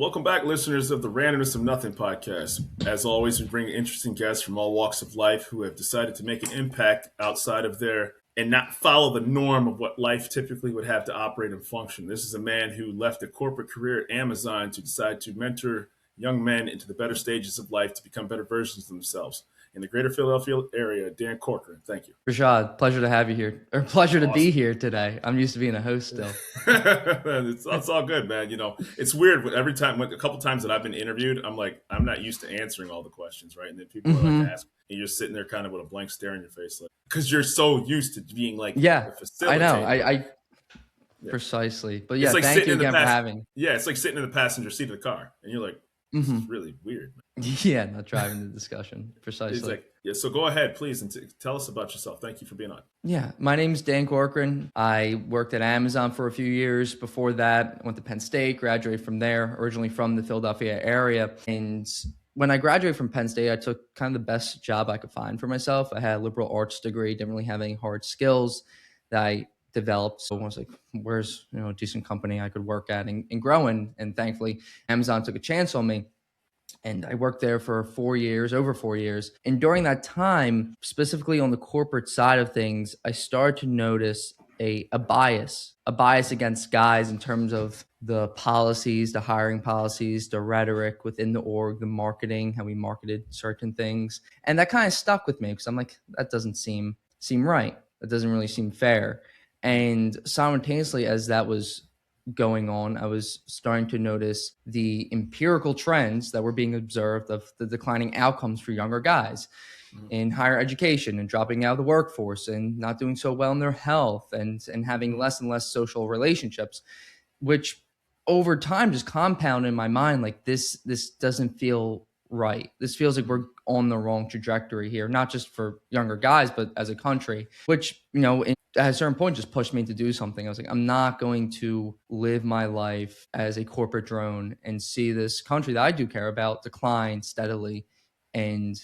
Welcome back, listeners of the Randomness of Nothing podcast. As always, we bring interesting guests from all walks of life who have decided to make an impact outside of their and not follow the norm of what life typically would have to operate and function. This is a man who left a corporate career at Amazon to decide to mentor young men into the better stages of life to become better versions of themselves. In the greater Philadelphia area, Dan Corcoran. Thank you. Rashad, pleasure to have you here, or pleasure to be here today. I'm used to being a host still. It's all good, man. You know, it's weird. Every time, a couple times that I've been interviewed, I'm like, I'm not used to answering all the questions, right? And then people are like, ask, and you're sitting there kind of with a blank stare on your face, like, because you're so used to being like, yeah, I know, Yeah. Precisely. But yeah, it's like thank you again for having. Yeah, it's like sitting in the passenger seat of the car, and you're like, this is really weird, man. Yeah, not driving the discussion. Precisely. It's like, yeah, so go ahead, please, and tell us about yourself. Thank you for being on. Yeah, my name's Dan Corcoran. I worked at Amazon for a few years. Before that, I went to Penn State, graduated from there, originally from the Philadelphia area. And when I graduated from Penn State, I took kind of the best job I could find for myself. I had a liberal arts degree, didn't really have any hard skills that I developed. So I was like, where's a decent company I could work at and grow in? And thankfully, Amazon took a chance on me. And I worked there for over 4 years. And during that time, specifically on the corporate side of things, I started to notice a bias against guys in terms of the policies, the hiring policies, the rhetoric within the org, the marketing, how we marketed certain things. And that kind of stuck with me because I'm like, that doesn't seem right. That doesn't really seem fair. And simultaneously, as that was going on, I was starting to notice the empirical trends that were being observed of the declining outcomes for younger guys in higher education and dropping out of the workforce and not doing so well in their health and having less and less social relationships, which over time just compounded in my mind like this doesn't feel right. This feels like we're on the wrong trajectory here, not just for younger guys, but as a country, which, at a certain point just pushed me to do something. I was like, I'm not going to live my life as a corporate drone and see this country that I do care about decline steadily and,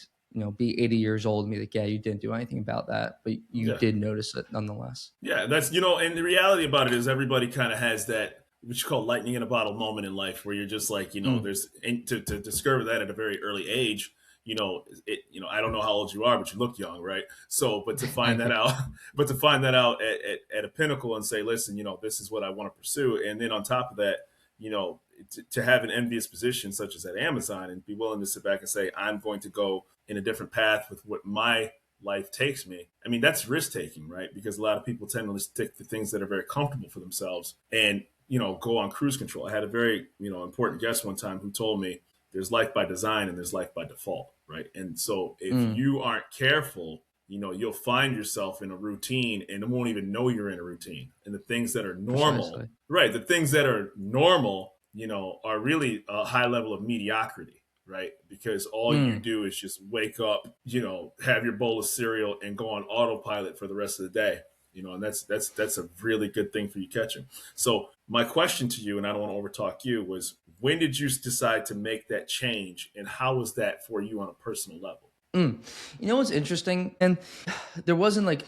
be 80 years old and be like, yeah, you didn't do anything about that, but you did notice it nonetheless. Yeah, that's, and the reality about it is everybody kind of has that, what you call lightning in a bottle moment in life where you're just like, there's, and to discover that at a very early age, I don't know how old you are, but you look young, right? So, but to find that out, at a pinnacle and say, listen, this is what I want to pursue. And then on top of that, to have an envious position such as at Amazon and be willing to sit back and say, I'm going to go in a different path with what my life takes me. I mean, that's risk taking, right? Because a lot of people tend to stick to things that are very comfortable for themselves and, go on cruise control. I had a very, important guest one time who told me there's life by design and there's life by default, right? And so if you aren't careful, you'll find yourself in a routine and won't even know you're in a routine. And the things that are normal, Precisely. Right? The things that are normal, are really a high level of mediocrity, right? Because all you do is just wake up, have your bowl of cereal and go on autopilot for the rest of the day. And that's a really good thing for you catching. So my question to you, and I don't want to overtalk you, was when did you decide to make that change and how was that for you on a personal level? What's interesting? And there wasn't like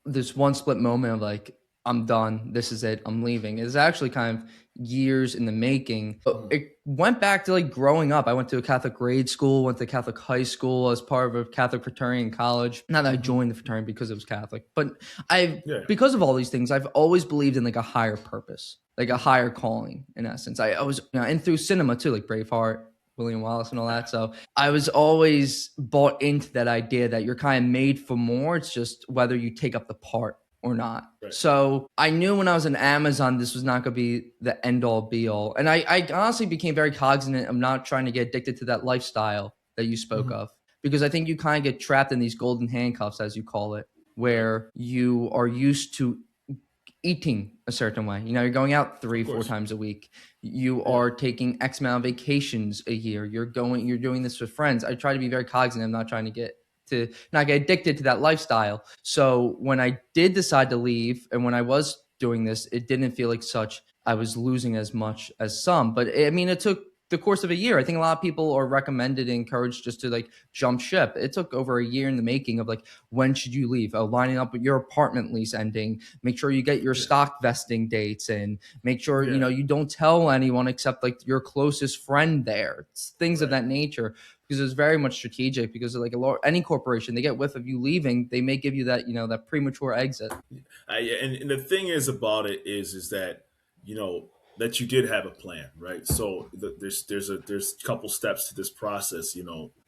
this one split moment of like, I'm done. This is it. I'm leaving. It's actually kind of years in the making. But it went back to like growing up. I went to a Catholic grade school, went to Catholic high school as part of a Catholic fraternity in college. Not that I joined the fraternity because it was Catholic, but because of all these things, I've always believed in like a higher purpose, like a higher calling in essence. I was, and through cinema too, like Braveheart, William Wallace and all that. So I was always bought into that idea that you're kind of made for more. It's just whether you take up the part or not. Right. So I knew when I was in Amazon, this was not going to be the end all be all. And I honestly became very cognizant of not trying to get addicted to that lifestyle that you spoke of, because I think you kind of get trapped in these golden handcuffs, as you call it, where you are used to eating a certain way. You're going out 3-4 times a week. You are taking X amount of vacations a year. You're doing this with friends. I try to be very cognizant. I'm not trying to not get addicted to that lifestyle. So when I did decide to leave and when I was doing this, it didn't feel like I was losing as much as some, but it took the course of a year. I think a lot of people are recommended and encouraged just to like jump ship. It took over a year in the making of like, when should you leave? Lining up with your apartment lease ending, make sure you get your Yeah. stock vesting dates, and make sure, Yeah. you don't tell anyone except like your closest friend there. It's things of Right. that nature, because it's very much strategic, because like any corporation, they get whiff of you leaving, they may give you that, that premature exit. And the thing is about it is that you know that you did have a plan, right? So there's a couple steps to this process,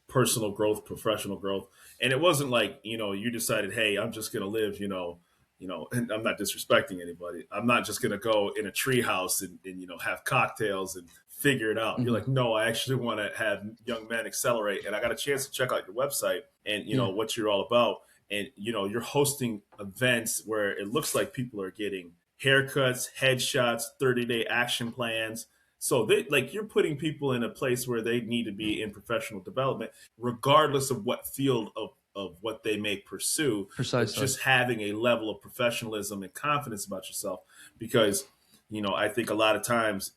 personal growth, professional growth, and it wasn't like you decided, hey, I'm just gonna live, and I'm not disrespecting anybody. I'm not just gonna go in a treehouse and have cocktails and figure it out. You're Hmm. like, no, I actually want to have young men accelerate, and I got a chance to check out your website and Yeah. what you're all about, and you're hosting events where it looks like people are getting haircuts, headshots, 30-day action plans. So you're putting people in a place where they need to be in professional development regardless of what field of what they may pursue, but Precisely. just having a level of professionalism and confidence about yourself. Because I think a lot of times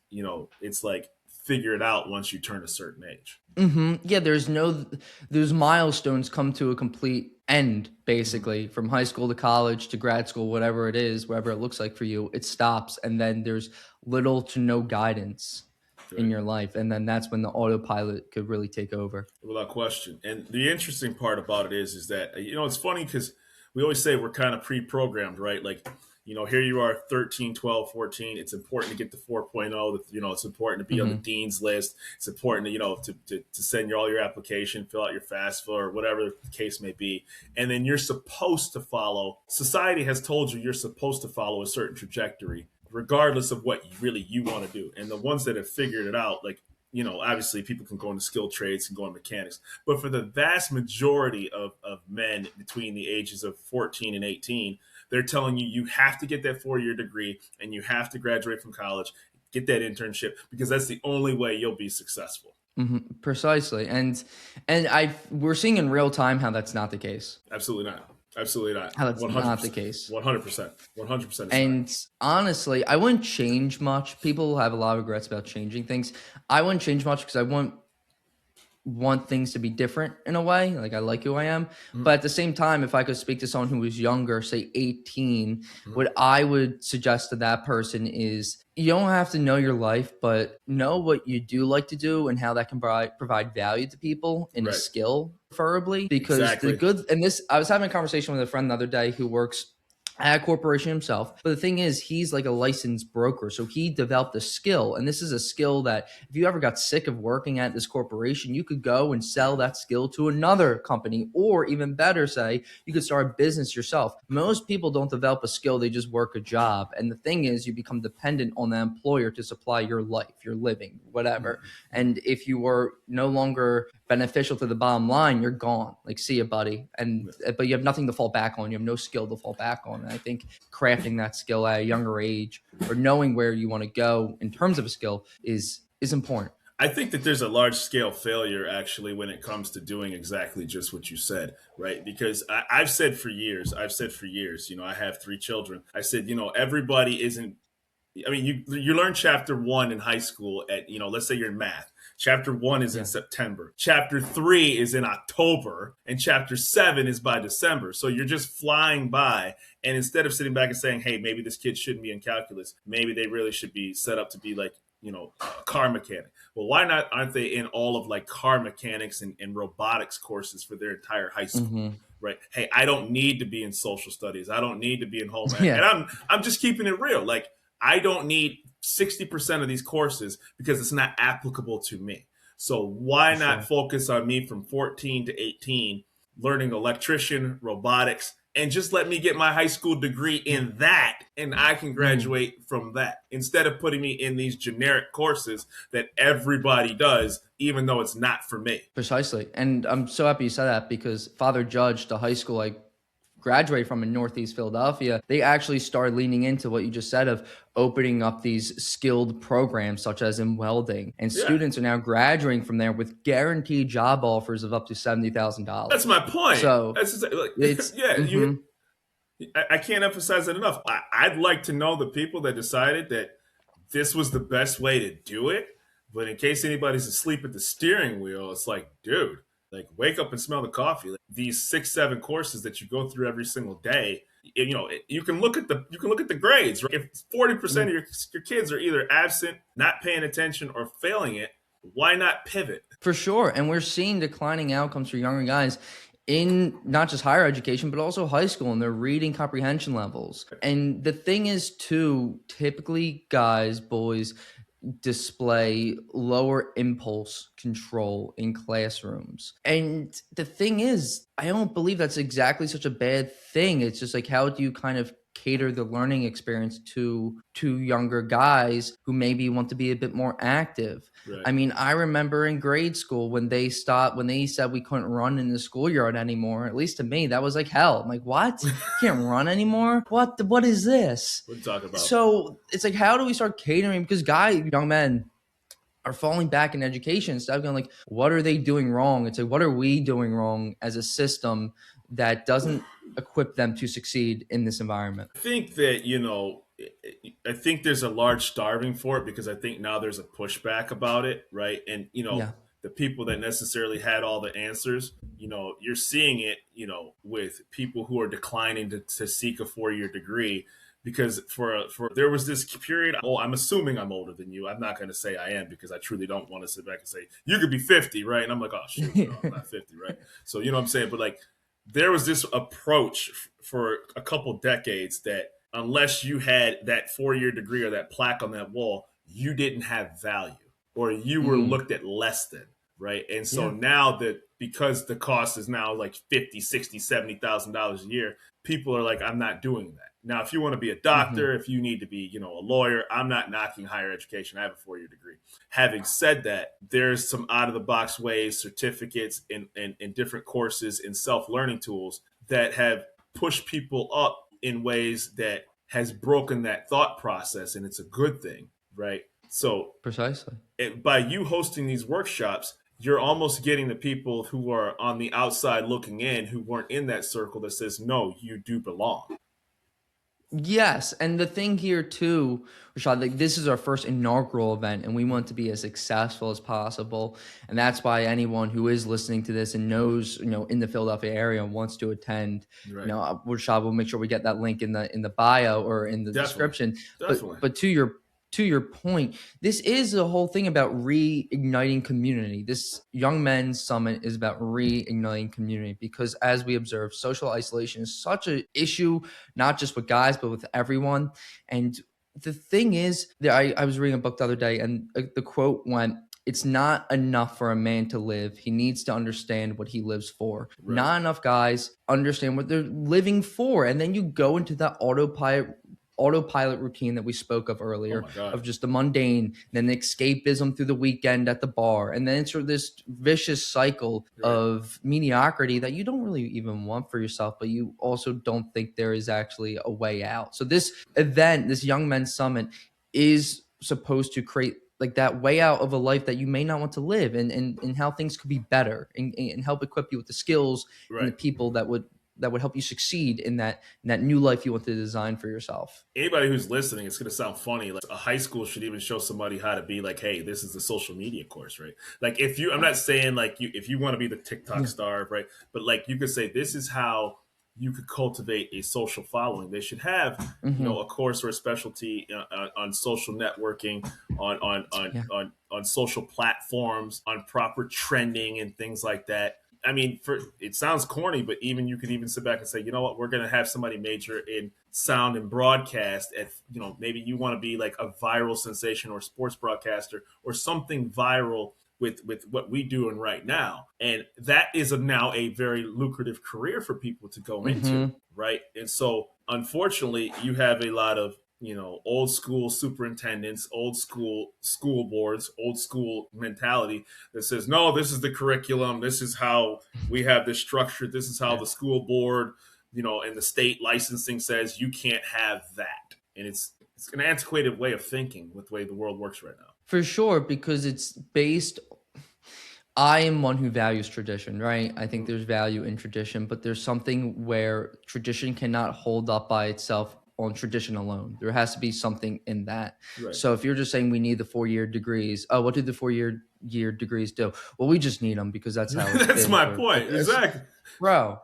it's like figure it out once you turn a certain age. Yeah, those milestones come to a complete end, Mm-hmm. basically, from high school to college to grad school, whatever it is, wherever it looks like for you, it stops. And then there's little to no guidance in Right. your life. And then that's when the autopilot could really take over. Without question. And the interesting part about it is that it's funny because we always say we're kind of pre-programmed, right? Like, here you are 13, 12, 14. It's important to get to 4.0. It's important to be on the Hmm. dean's list. It's important to, to send all your application, fill out your FAFSA or whatever the case may be. And then you're supposed to follow. Society has told you you're supposed to follow a certain trajectory regardless of what you want to do. And the ones that have figured it out, like obviously people can go into skilled trades and go into mechanics. But for the vast majority of men between the ages of 14 and 18, they're telling you have to get that 4-year degree and you have to graduate from college, get that internship, because that's the only way you'll be successful. Precisely. And we're seeing in real time how that's not the case. Absolutely not. Absolutely not. How that's not the 100%. case. 100%. 100% it's not. And honestly, I wouldn't change much. People have a lot of regrets about changing things. I wouldn't change much because I want things to be different in a way. Like, I like who I am. Mhm. But at the same time, if I could speak to someone who was younger, say 18, Mhm. what I would suggest to that person is, you don't have to know your life, but know what you do like to do and how that can provide value to people in a Right. skill, preferably. Because Exactly. I was having a conversation with a friend the other day who works at a corporation himself. But the thing is, he's like a licensed broker. So he developed a skill. And this is a skill that if you ever got sick of working at this corporation, you could go and sell that skill to another company. Or even better, say, you could start a business yourself. Most people don't develop a skill, they just work a job. And the thing is, you become dependent on the employer to supply your life, your living, whatever. Mhm. And if you were no longer beneficial to the bottom line, you're gone. Like, see you, buddy. But you have nothing to fall back on. You have no skill to fall back on. And I think crafting that skill at a younger age, or knowing where you want to go in terms of a skill, is important. I think that there's a large scale failure actually when it comes to doing exactly just what you said, right? Because I've said for years, I have 3 children. I said, everybody isn't. I mean, you learn chapter 1 in high school at let's say you're in math. Chapter 1 is in Yeah. September. Chapter 3 is in October, and chapter 7 is by December. So you're just flying by, and instead of sitting back and saying, "Hey, maybe this kid shouldn't be in calculus. Maybe they really should be set up to be like a car mechanic." Well, why not? Aren't they in all of like car mechanics and robotics courses for their entire high school? Hmm. Right. Hey, I don't need to be in social studies. I don't need to be in home ec. Yeah, And I'm just keeping it real. Like, I don't need 60% of these courses because it's not applicable to me. So why for not sure. focus on me from 14 to 18, learning electrician, robotics, and just let me get my high school degree in that, and I can Mhm. graduate from that instead of putting me in these generic courses that everybody does, even though it's not for me. Precisely. And I'm so happy you said that, because Father Judge, the high school I graduated from in Northeast Philadelphia, they actually started leaning into what you just said of opening up these skilled programs, such as in welding. And Yeah, students are now graduating from there with guaranteed job offers of up to that's $70,000. my point. So That's just, like, it's, yeah, mhm. I can't emphasize it enough. I'd like to know the people that decided that this was the best way to do it, But in case anybody's asleep at the steering wheel, it's like, dude, like wake up and smell the coffee. Like, these 6, 7 courses that you go through every single day, you can look at the grades. Right? If 40% of your kids are either absent, not paying attention, or failing it, why not pivot? For sure. And we're seeing declining outcomes for younger guys in not just higher education, but also high school and their reading comprehension levels. And the thing is, too, typically guys, boys display lower impulse control in classrooms. And the thing is, I don't believe that's exactly such a bad thing. It's just like, how do you kind of cater the learning experience to younger guys who maybe want to be a bit more active? Right. I mean, I remember in grade school when they said we couldn't run in the schoolyard anymore. At least to me, that was like hell. I'm like, what? Can't run anymore? What is this? What are you talking about? So it's like, how do we start catering? Because young men are falling back in education instead of going like, what are they doing wrong? It's like, what are we doing wrong as a system that doesn't equip them to succeed in this environment? I think that, I think there's a large starving for it, because I think now there's a pushback about it, right? And Yeah. the people that necessarily had all the answers, you're seeing it, with people who are declining to seek a 4-year degree, because for there was this period. Oh, I'm assuming I'm older than you. I'm not going to say I am, because I truly don't want to sit back and say you could be 50, right? And I'm like, oh shoot, no, I'm not 50, right? So you know what I'm saying, but like there was this approach for a couple decades that unless you had that 4-year degree or that plaque on that wall, you didn't have value, or you were looked at less than, right? And so now that, because the cost is now like 50, 60, $70,000 a year, people are like, I'm not doing that. Now, if you want to be a doctor, if you need to be, a lawyer, I'm not knocking higher education. I have a 4-year degree. Having said that, there's some out of the box ways, certificates and different courses and self-learning tools that have pushed people up in ways that has broken that thought process. And it's a good thing, right? So Precisely. By you hosting these workshops, you're almost getting the people who are on the outside looking in, who weren't in that circle, that says, no, you do belong. Yes, and the thing here too, Rashad, like this is our first inaugural event, and we want to be as successful as possible, and that's why anyone who is listening to this and knows, in the Philadelphia area and wants to attend, Right. Rashad will make sure we get that link in the bio or in the description. Definitely. But to your point, this is the whole thing about reigniting community. This Young Men's Summit is about reigniting community, because as we observe, social isolation is such an issue, not just with guys, but with everyone. And the thing is that I was reading a book the other day, and the quote went, "It's not enough for a man to live. He needs to understand what he lives for." Right. Not enough guys understand what they're living for. And then you go into that autopilot routine that we spoke of earlier, of just the mundane, then the escapism through the weekend at the bar, and then it's sort of this vicious cycle of mediocrity that you don't really even want for yourself, but you also don't think there is actually a way out. So this event, this Young Men's Summit, is supposed to create like that way out of a life that you may not want to live, and how things could be better, and help equip you with the skills and the people that would help you succeed in that new life you want to design for yourself. Anybody who's listening, it's going to sound funny. Like a high school should even show somebody how to be like, hey, this is the social media course, right? Like I'm not saying like if you want to be the TikTok star, right? But like you could say, this is how you could cultivate a social following. They should have, a course or a specialty on social networking, on social platforms, on proper trending and things like that. I mean, it sounds corny, but even you could even sit back and say, you know what, we're going to have somebody major in sound and broadcast. At maybe you want to be like a viral sensation or sports broadcaster or something viral with what we doing right now, and that is now a very lucrative career for people to go into, right? And so, unfortunately, you have a lot of old school superintendents, old school school boards, old school mentality that says, no, this is the curriculum. This is how we have this structure. This is how the school board, and the state licensing says you can't have that. And it's an antiquated way of thinking with the way the world works right now. For sure, because it's based. I am one who values tradition, right? I think there's value in tradition, but there's something where tradition cannot hold up by itself on tradition alone. There has to be something in that. Right. So if you're just saying we need the 4-year degrees, oh, what do the 4-year degrees do? Well, we just need them because that's how it's That's been my for point. Exactly. bro.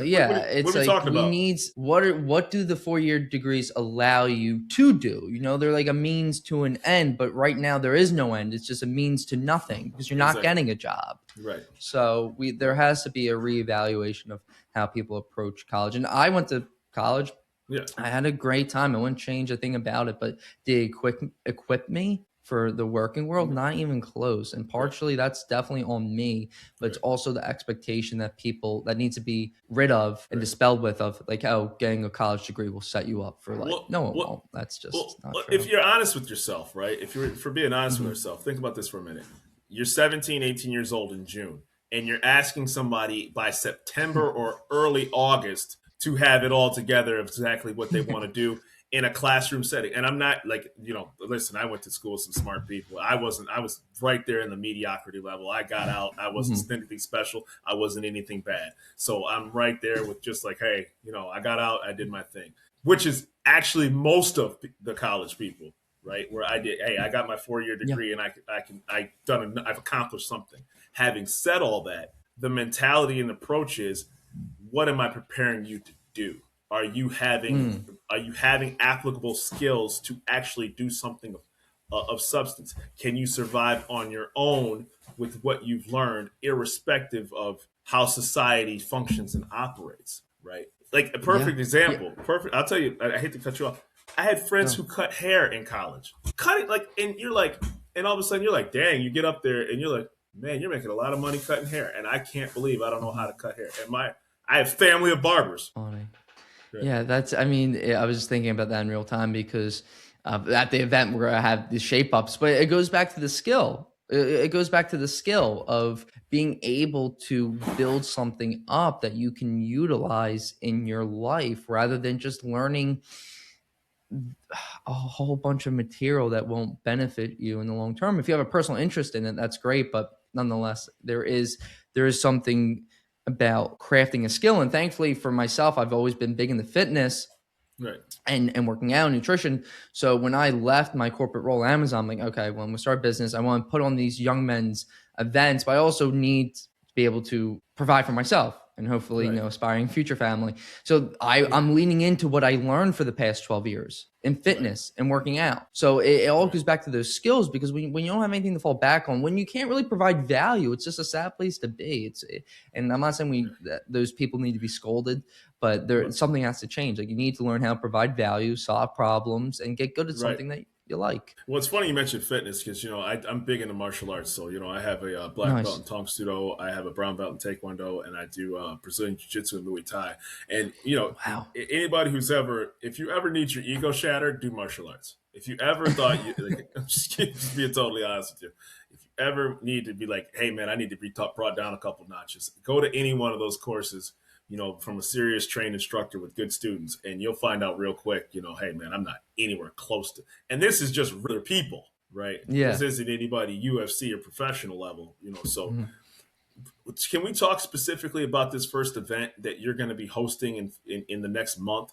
Yeah, What it's are we like talking we about? need what do the 4-year degrees allow you to do? They're like a means to an end, but right now there is no end. It's just a means to nothing because you're not getting a job. Right. So there has to be a reevaluation of how people approach college. And I went to college. Yeah. I had a great time. I wouldn't change a thing about it, but did it equip me for the working world? Not even close. And partially that's definitely on me, but it's also the expectation that people that needs to be rid of and dispelled with of like, oh, getting a college degree will set you up for life. No, it won't. That's just not true. If you're honest with yourself, right? If you're being honest with yourself, think about this for a minute. You're 17, 18 years old in June, and you're asking somebody by September or early August to have it all together of exactly what they want to do in a classroom setting. And I'm not like, listen, I went to school with some smart people. I was right there in the mediocrity level. I got out. I wasn't anything special. I wasn't anything bad. So I'm right there with just like, hey, I got out. I did my thing, which is actually most of the college people, right? Where I got my 4-year degree and I've accomplished something. Having said all that, the mentality and approach is, what am I preparing you to do? Are you having applicable skills to actually do something of substance? Can you survive on your own with what you've learned, irrespective of how society functions and operates? Right? Like a perfect example. Perfect. I'll tell you. I hate to cut you off. I had friends who cut hair in college. Cut it and you're like, and all of a sudden you're like, dang, you get up there and you're like, man, you're making a lot of money cutting hair, and I can't believe I don't know how to cut hair. And I have family of barbers. Funny. Yeah, I was just thinking about that in real time because at the event we're gonna have the shape ups, but it goes back to the skill. It goes back to the skill of being able to build something up that you can utilize in your life rather than just learning a whole bunch of material that won't benefit you in the long term. If you have a personal interest in it, that's great, but nonetheless, there is something about crafting a skill. And thankfully for myself, I've always been big into fitness and working out, nutrition. So when I left my corporate role at Amazon, I'm like, okay, when we start business, I want to put on these young men's events, but I also need to be able to provide for myself and hopefully, aspiring future family. So I'm leaning into what I learned for the past 12 years in fitness and working out. So it all goes back to those skills, because when you don't have anything to fall back on, when you can't really provide value, it's just a sad place to be. And I'm not saying that those people need to be scolded, but something has to change. Like, you need to learn how to provide value, solve problems, and get good at something that you like. Well, it's funny you mentioned fitness because, I'm big into martial arts. So, I have a black belt in Tong Sudo, I have a brown belt in Taekwondo, and I do Brazilian Jiu-Jitsu and Muay Thai. And, anybody if you ever need your ego shattered, do martial arts. If you ever thought I'm just being totally honest with you. If you ever need to be like, hey, man, I need to be brought down a couple notches, go to any one of those courses, from a serious trained instructor with good students, and you'll find out real quick, hey, man, I'm not anywhere close to. And this is just regular people, right? Yeah. This isn't anybody UFC or professional level, So can we talk specifically about this first event that you're going to be hosting in the next month?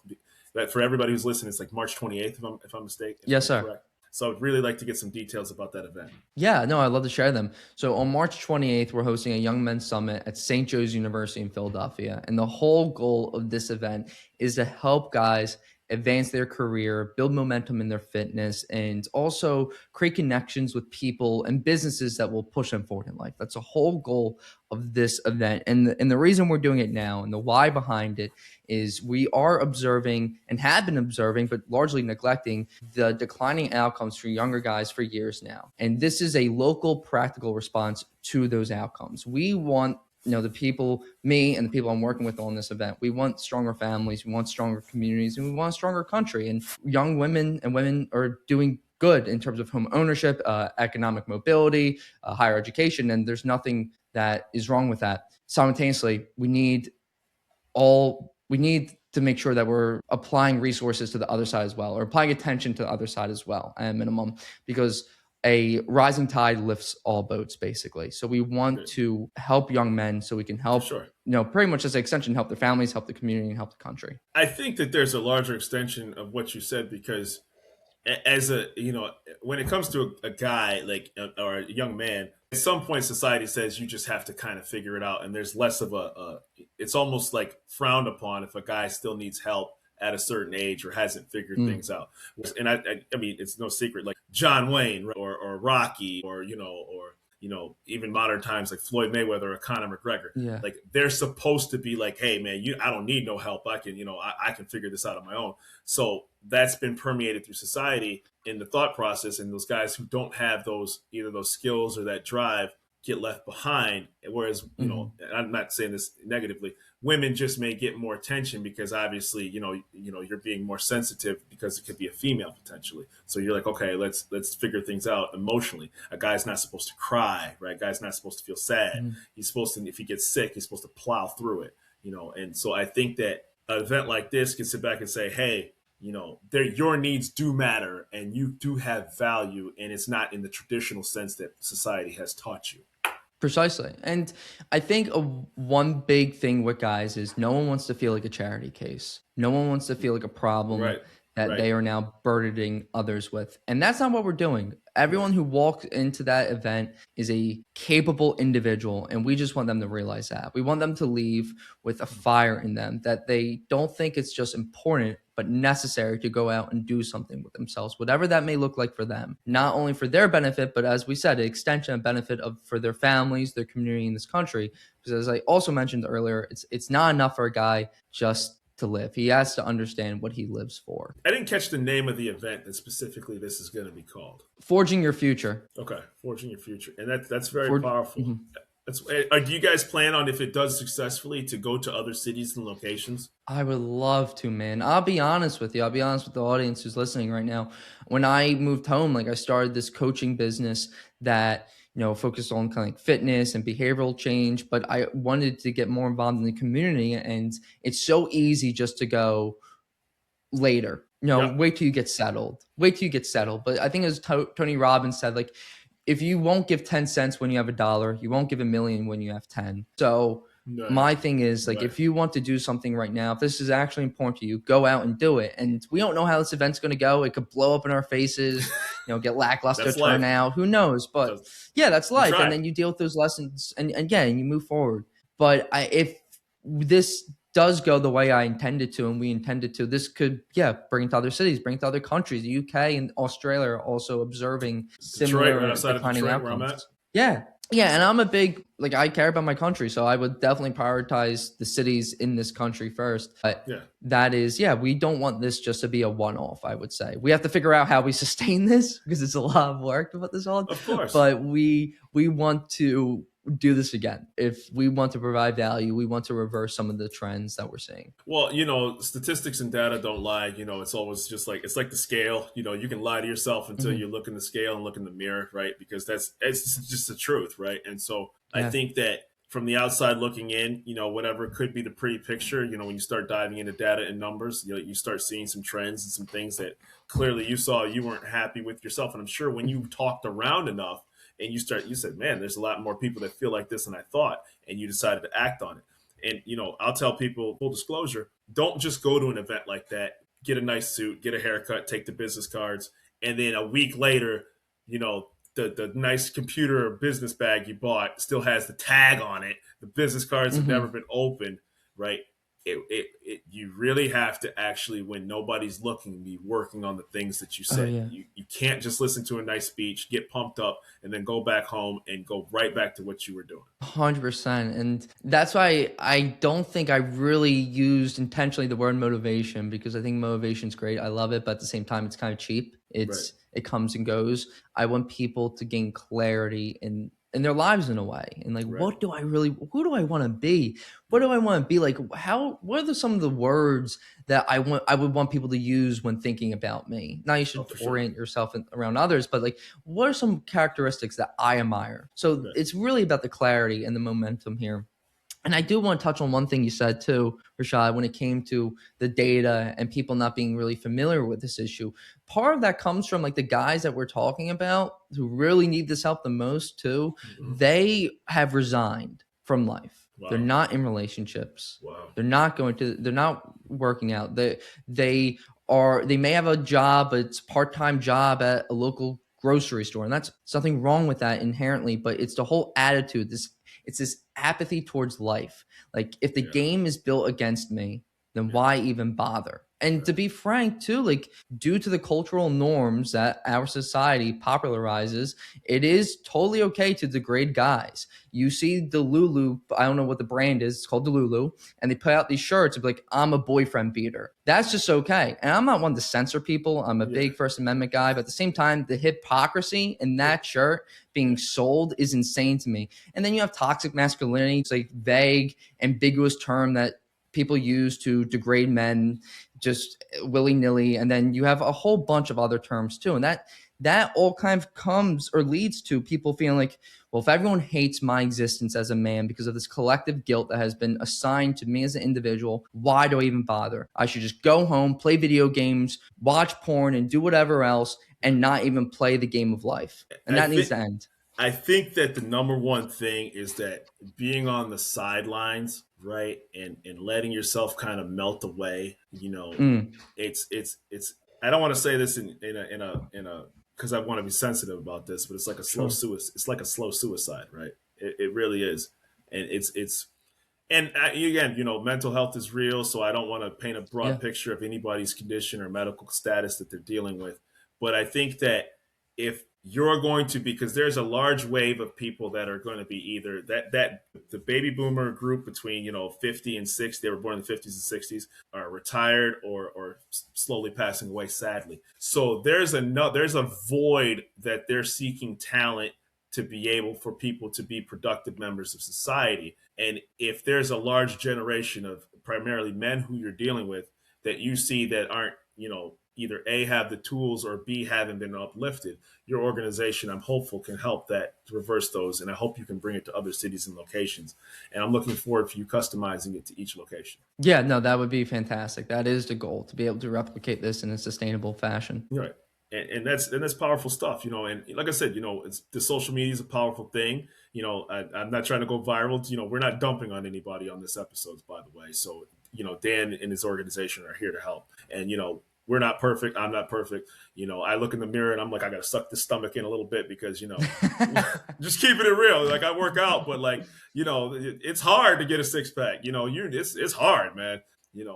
That for everybody who's listening, it's like March 28th, if I'm mistaken. Yes, sir. Correct. So I'd really like to get some details about that event. Yeah, no, I'd love to share them. So on March 28th, we're hosting a Young Men's Summit at St. Joe's University in Philadelphia. And the whole goal of this event is to help guys advance their career, build momentum in their fitness, and also create connections with people and businesses that will push them forward in life. That's the whole goal of this event. And the reason we're doing it now and the why behind it is we are observing and have been observing, but largely neglecting, the declining outcomes for younger guys for years now. And this is a local practical response to those outcomes. We want the people, me and the people I'm working with on this event, we want stronger families, we want stronger communities, and we want a stronger country. And young women are doing good in terms of home ownership, economic mobility, higher education, and there's nothing that is wrong with that. Simultaneously, we need to make sure that we're applying resources to the other side as well, or applying attention to the other side as well, at a minimum, because a rising tide lifts all boats, basically. So we want Good. to help young men so we can For help, sure. pretty much as an extension, help their families, help the community, and help the country. I think that there's a larger extension of what you said because as a when it comes to a guy like or a young man, at some point society says you just have to kind of figure it out, and there's less of it's almost like frowned upon if a guy still needs help at a certain age or hasn't figured things out. And I mean, it's no secret, like John Wayne or Rocky or even modern times like Floyd Mayweather or Conor McGregor. Yeah. Like they're supposed to be like, hey man, I don't need no help. I can I can figure this out on my own. So that's been permeated through society in the thought process, and those guys who don't have either those skills or that drive get left behind. Whereas, I'm not saying this negatively, women just may get more attention because obviously, you're being more sensitive because it could be a female potentially. So you're like, okay, let's figure things out emotionally. A guy's not supposed to cry, right? A guy's not supposed to feel sad. He's supposed to, if he gets sick, he's supposed to plow through it, And so I think that an event like this can sit back and say, hey, your needs do matter and you do have value, and it's not in the traditional sense that society has taught you. Precisely. And I think one big thing with guys is no one wants to feel like a charity case. No one wants to feel like a problem that they are now burdening others with. And that's not what we're doing. Everyone who walks into that event is a capable individual, and we just want them to realize that. We want them to leave with a fire in them, that they don't think it's just important, but necessary to go out and do something with themselves, whatever that may look like for them, not only for their benefit, but as we said, an extension of benefit for their families, their community in this country. Because as I also mentioned earlier, it's not enough for a guy just to live. He has to understand what he lives for. I didn't catch the name of the event that specifically this is going to be called. Forging Your Future. Okay, Forging Your Future. And that's very powerful. Do you guys plan on, if it does successfully, to go to other cities and locations? I would love to, man. I'll be honest with you. I'll be honest with the audience who's listening right now. When I moved home, I started this coaching business that, focused on kind of like fitness and behavioral change, but I wanted to get more involved in the community. And it's so easy just to go later, wait till you get settled. But I think as Tony Robbins said, if you won't give 10 cents when you have $1, you won't give $1 million when you have 10. So my thing is if you want to do something right now, if this is actually important to you, go out and do it. And we don't know how this event's going to go. It could blow up in our faces, get lackluster turnout. Who knows? But that's life. And then you deal with those lessons and you move forward. But if this does go the way I intended to, and we intended to, this could, bring it to other cities, bring it to other countries. The UK and Australia are also observing similar declining outcomes. Yeah, and I'm a big, I care about my country, so I would definitely prioritize the cities in this country first. But that is, we don't want this just to be a one-off, I would say. We have to figure out how we sustain this, because it's a lot of work to put this on. Of course. But we want to do this again. If we want to provide value, we want to reverse some of the trends that we're seeing. Well, statistics and data don't lie. It's always just it's like the scale. You can lie to yourself until you look in the scale and look in the mirror, right? Because it's just the truth, right? And so I think that from the outside looking in, whatever could be the pretty picture, when you start diving into data and numbers, you start seeing some trends and some things that clearly you saw you weren't happy with yourself. And I'm sure when you talked around enough, and you said, man, there's a lot more people that feel like this than I thought. And you decided to act on it. And, I'll tell people, full disclosure, don't just go to an event like that, get a nice suit, get a haircut, take the business cards. And then a week later, the nice computer or business bag you bought still has the tag on it. The business cards have never been opened, right? You really have to actually, when nobody's looking, be working on the things that you say. You can't just listen to a nice speech, get pumped up, and then go back home and go right back to what you were doing. 100%. And that's why I don't think I really used intentionally the word motivation, because I think motivation is great. I love it, but at the same time, it's kind of cheap. It comes and goes. I want people to gain clarity in their lives in a way. And who do I want to be? What do I want to be? What are some of the words that I would want people to use when thinking about me? Now you should orient yourself around others, but what are some characteristics that I admire? So it's really about the clarity and the momentum here. And I do want to touch on one thing you said too, Rashad, when it came to the data and people not being really familiar with this issue. Part of that comes from like the guys that we're talking about who really need this help the most too. Mm-hmm. They have resigned from life. Wow. They're not in relationships. Wow. They're not working out. They may have a job, but it's a part-time job at a local grocery store. And that's something wrong with that inherently, but it's the whole attitude, it's this apathy towards life. Like if the game is built against me, then why even bother? And to be frank too, like due to the cultural norms that our society popularizes, it is totally okay to degrade guys. You see the Lulu, I don't know what the brand is, it's called the Lulu, and they put out these shirts like, I'm a boyfriend beater. That's just okay. And I'm not one to censor people. I'm a big First Amendment guy, but at the same time, the hypocrisy in that shirt being sold is insane to me. And then you have toxic masculinity. It's like vague, ambiguous term that people use to degrade men just willy-nilly. And then you have a whole bunch of other terms too. And that all kind of comes or leads to people feeling like, well, if everyone hates my existence as a man because of this collective guilt that has been assigned to me as an individual, why do I even bother? I should just go home, play video games, watch porn, and do whatever else, and not even play the game of life. And that needs to end. I think that the number one thing is that being on the sidelines, right, and letting yourself kind of melt away. It's I don't want to say this in a because I want to be sensitive about this, but it's like a slow suicide. It's like a slow suicide, right? It really is, and it's and again, mental health is real, so I don't want to paint a broad picture of anybody's condition or medical status that they're dealing with. But I think that if you're going to, because there's a large wave of people that are going to be either that the baby boomer group between 50 and 60, they were born in the 50s and 60s, are retired or slowly passing away, sadly. So there's a void that they're seeking talent to be able for people to be productive members of society. And if there's a large generation of primarily men who you're dealing with that you see that aren't, either A, have the tools, or B, haven't been uplifted, your organization, I'm hopeful, can help that to reverse those. And I hope you can bring it to other cities and locations. And I'm looking forward to you customizing it to each location. Yeah, no, that would be fantastic. That is the goal, to be able to replicate this in a sustainable fashion. Right. And that's powerful stuff, and like I said, the social media is a powerful thing. I'm not trying to go viral. We're not dumping on anybody on this episode, by the way. So, Dan and his organization are here to help. And, we're not perfect. I'm not perfect. I look in the mirror and I'm like, I got to suck the stomach in a little bit because, just keeping it real. Like I work out, but it's hard to get a six pack. It's hard, man.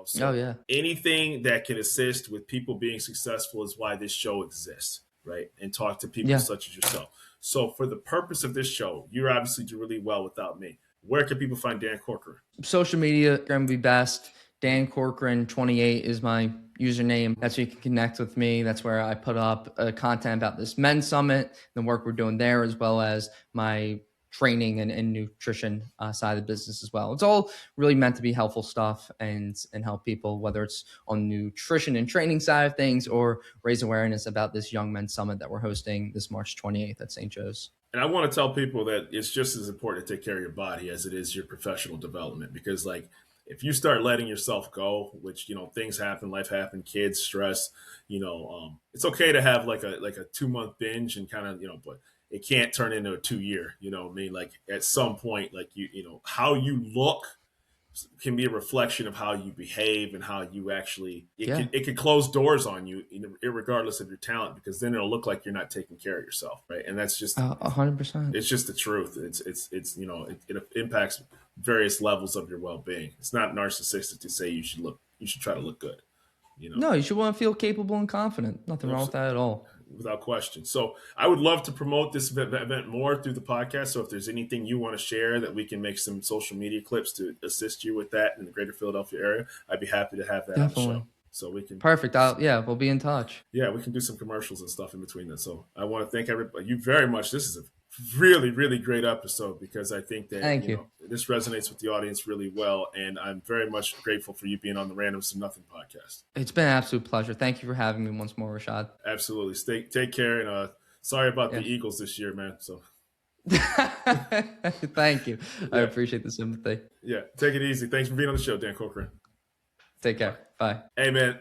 So anything that can assist with people being successful is why this show exists, right? And talk to people such as yourself. So for the purpose of this show, you're obviously doing really well without me. Where can people find Dan Corcoran? Social media, going to be best. Dan Corcoran 28 is my username. That's where you can connect with me. That's where I put up content about this men's summit, the work we're doing there, as well as my training and nutrition side of the business as well. It's all really meant to be helpful stuff and help people, whether it's on nutrition and training side of things or raise awareness about this Young Men's Summit that we're hosting this March 28th at St. Joe's. And I want to tell people that it's just as important to take care of your body as it is your professional development, because if you start letting yourself go, which, things happen, life happens, kids, stress, it's okay to have like a 2-month binge and kind of, but it can't turn into a 2-year, at some point, how you look can be a reflection of how you behave and how you actually, it can close doors on you, regardless of your talent, because then it'll look like you're not taking care of yourself. Right. And that's just 100%. It's just the truth. It impacts various levels of your well-being. It's not narcissistic to say you should try to look good. No, you should want to feel capable and confident. Nothing wrong with that at all. Without question. So I would love to promote this event more through the podcast. So if there's anything you want to share that we can make some social media clips to assist you with that in the greater Philadelphia area, I'd be happy to have that Definitely. on the show. So we can. Perfect. We'll be in touch. Yeah, we can do some commercials and stuff in between that. So I want to thank you very much. This is a really, really great episode, because I think that this resonates with the audience really well. And I'm very much grateful for you being on the Randoms to Nothing podcast. It's been an absolute pleasure. Thank you for having me once more, Rashad. Absolutely. Take care. And sorry about the Eagles this year, man. So Thank you. I Yeah. appreciate the sympathy. Yeah. Take it easy. Thanks for being on the show, Dan Corcoran. Take care. Bye. Hey, man.